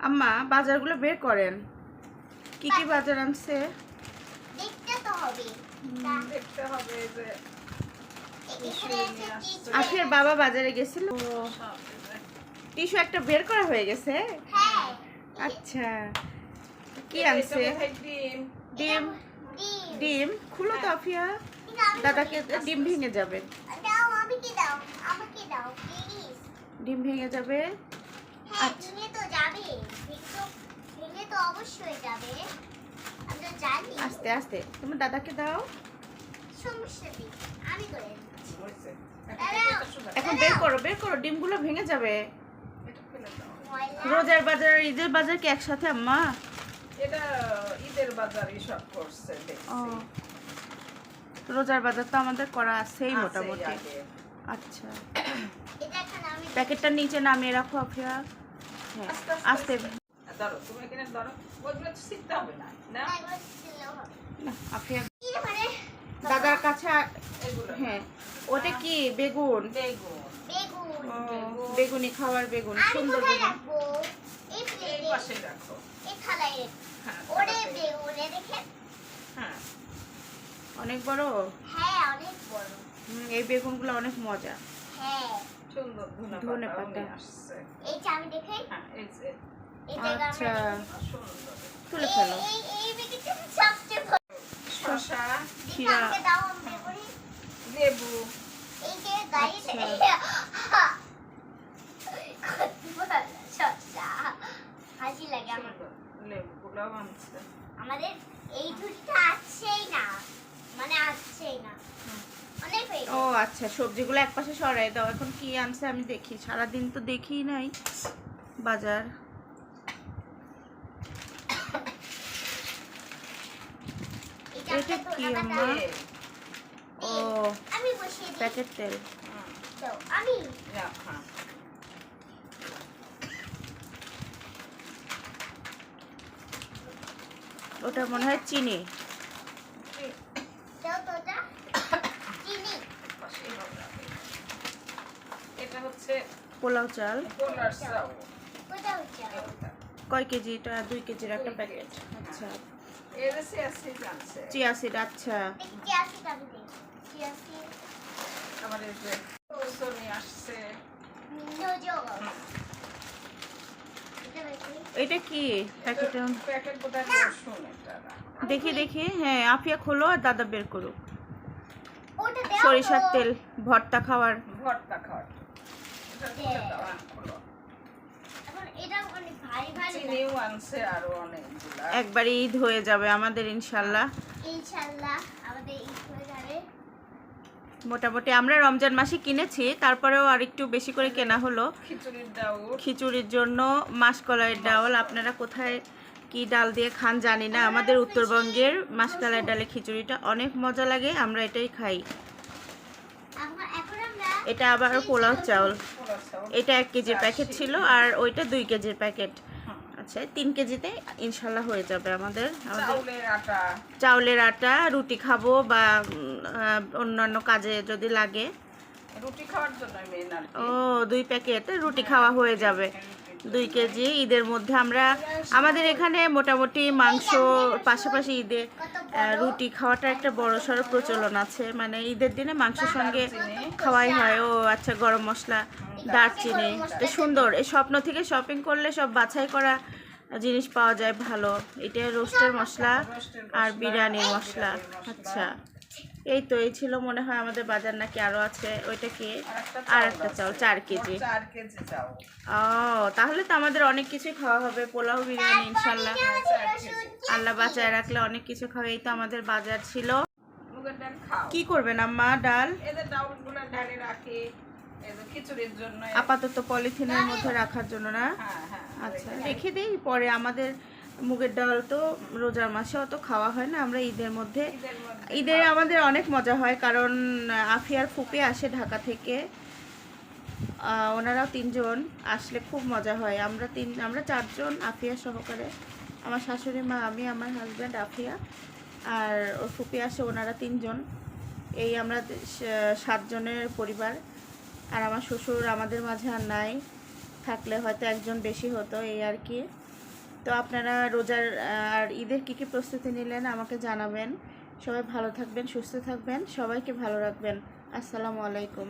আম্মা বাজারগুলো বের করেন, কি কি বাজার আনছে দেখতে তো হবে। দেখতে হবে যে আফিয়ার বাবা বাজারে গেছিল, টিস্যু একটা বের করা হয়ে গেছে। হ্যাঁ আচ্ছা, কি আনছে? ডিম। ডিম খুলো তো আফিয়া, দাদাকে ডিম ভেঙে যাবে, দাও আমাকে দাও, আমাকে দাও প্লিজ। ডিম ভেঙে যাবে। হ্যাঁ আচ্ছা। ভেঙে তো যাবে, ভেঙে তো অবশ্যই যাবে, আমি তো জানি। আস্তে আস্তে তোমার দাদাকে দাও। সমস্যা নেই, আমি করে দিচ্ছি। এখন বের করো, বের করো, ডিমগুলো ভেঙে যাবে। ময়লা রোজার বাজার আর ঈদের বাজার কি একসাথে আম্মা? এটা ঈদের বাজারই সব করছে ও, দেখছি। রোজার বাজার তো আমাদের করা আছেই আছে মোটামুটি। আগে। আচ্ছা, এটা এখন আমি প্যাকেটটা নিচে নামিয়ে রাখো আফিয়া। হ্যাঁ, আস্তে আস্তে। ধরো, তুমি এখানে ধরো, ওইগুলো তো শিখতে হবে না, না? একবার দিলেও হবে। না, আফিয়া কি মানে দাদার কাছে এগুলো হ্যাঁ, ওটা কি বেগুন? বেগুন। বেগুন ও, বেগুনি খাওয়ার বেগুন, আমি সুন্দর কোথায় বেগুন। রাখবো? এই এই প্লেটে, পাশে রাখো। এই থালায়। হ্যাঁ, ওরে থালাতে। বেগুনে দেখে, হ্যাঁ, অনেক বড়। হ্যাঁ অনেক বড়। এই বেগুনগুলো অনেক মজা। হ্যাঁ সুন্দর ধনেপাতা। ধনেপাতাও নিয়ে আসছে। এই যে আমি দেখাই, হ্যাঁ, এই যে, এই জায়গা আচ্ছা, আমরা সুন্দর। তুলে ফেলো। এই বেগুনটা সবচেয়ে বড়। শসা, দিদি আমাকে দাও, আমি বের করি। লেবু, এই যে গাড়ি আচ্ছা। শসা হাসি লাগে আমার। সুন্দর। লেবুগুলো আনছে। আমাদের এই দুটো আছেই না, মানে আছেই না, অনেক হয়ে ও গেছে। আচ্ছা, সবজিগুলো একপাশে সরাই দাও। এখন কি আনছে আমি দেখি, সারাদিন তো দেখিই নাই বাজার। এটা কি আম্মা? তেল, ও, আমি বসিয়ে দিই। প্যাকেট তেল। হুম, দাও, আমি রাখ, হ্যাঁ। ওটা মনে হয় চিনি। দাও তো ওটা। চিনি পাশেই হবে। এটা হচ্ছে পোলাও চাল। পোলার চাল। কোথাও হচ্ছে এটা। কয় কেজি? এটা 2 কেজির একটা প্যাকেট। আচ্ছা, এর আছে জানছে। Chia seed. আচ্ছা, দেখি আসি আমি দেখি কি আসি। আমার এই যে সোনি আসছে। নোজো এটা দেখি। এটা কি প্যাকেটে? প্যাকেট বোধহয় রসুন এটা না। দেখি দেখি। হ্যাঁ, আফিয়া খোলো আর দাদা বের করুক। ওটা দাও সরিষার তো। তেল, ভর্তা খাওয়ার। ভর্তা খাওয়ার। এটা খুলে দাও, হ্যাঁ, খোলো। এখন এটা অনেক ভারী ভারী না। চিনিও আনছে আরো অনেকগুলা। একবারে ঈদ হয়ে যাবে আমাদের ইনশাল্লাহ। ইনশাআল্লাহ আমাদের ঈদ হয়ে যাবে। মোটামুটি আমরা রমজান মাসে কিনেছি, তারপরেও আর একটু বেশি করে কেনা হলো খিচুড়ির ডাউল। খিচুড়ির জন্য। মাসকলাইয়ের ডাল, আপনারা কোথায় কি ডাল দিয়ে খান জানি না, আমাদের উত্তরবঙ্গের মাসকলাইয়ের ডালে খিচুড়িটা অনেক মজা লাগে, আমরা এটাই খাই। এখন আমরা এটা আবার পোলাও চাউল। পোলার চাউল। এটা 1 কেজির প্যাকেট ছিল আর ওইটা 2 কেজির প্যাকেট। হুম। আচ্ছা, 3 কেজিতে ইনশাল্লাহ হয়ে যাবে আমাদের। চাউলের আটা। চাউলের আটা, রুটি খাবো বা অন্যান্য কাজে যদি লাগে। রুটি খাওয়ার জন্য মেন আর কি। ও, 2 প্যাকেট রুটি খাওয়া হয়ে যাবে। 2 কেজি ঈদের মধ্যে আমরা আমাদের এখানে মোটামুটি মাংস পাশাপাশি ঈদে রুটি খাওয়াটা একটা বড়সড় প্রচলন আছে, মানে ঈদের দিনে মাংসের সঙ্গে খাওয়াই হয়। ও আচ্ছা, গরম মশলা, দারচিনি। তো সুন্দর, এই স্বপ্ন থেকে শপিং করলে সব বাছাই করা জিনিস পাওয়া যায় ভালো। এটা রোস্টের মশলা আর বিরিয়ানির মশলা। আচ্ছা, এই তো, এই ছিল মনে হয় আমাদের বাজার, নাকি আরো আছে? ওইটা কি? আর একটা চাউল 4 কেজি। 4 কেজি চাউল। ও, তাহলে তো আমাদের অনেক কিছুই খাওয়া হবে, পোলাও, বিরিয়ানি ইনশাল্লাহ। আল্লাহ বাঁচায় রাখলে অনেক কিছু খাওয়া। এই তো আমাদের বাজার ছিল। মুগের ডাল খাও। কি করবেন আম্মা? ডাল এদের ডাউলগুলো ঢালে রাখি এই যে খিচুড়ির জন্য। আপাতত পলিথিনের মধ্যে রাখার জন্য না? হ্যাঁ, হ্যাঁ। আচ্ছা, রেখে দিই, পরে আমাদের মুগের ডাল তো রোজার মাসে অত খাওয়া হয় না, আমরা ঈদের মধ্যে। ঈদের মধ্যে ঈদে আমাদের অনেক মজা হয়, কারণ আফিয়ার ফুপি আসে ঢাকা থেকে। ওনারাও 3 জন আসলে খুব মজা হয়। আমরা 4 জন, আফিয়া সহকারে, আমার শাশুড়ি মা, আমি, আমার হাজব্যান্ড, আফিয়া আর ওর ফুপি আসে, ওনারা 3 জন। এই আমরা 7 জনের পরিবার। আর আমার শ্বশুর আমাদের মাঝে আর নাই, থাকলে হয়তো একজন বেশি হতো, এই আর কি। তো আপনারা রোজার আর ঈদের কী কী প্রস্তুতি নিলেন আমাকে জানাবেন। সবাই ভালো থাকবেন, সুস্থ থাকবেন, সবাইকে ভালো রাখবেন। আসসালামু আলাইকুম।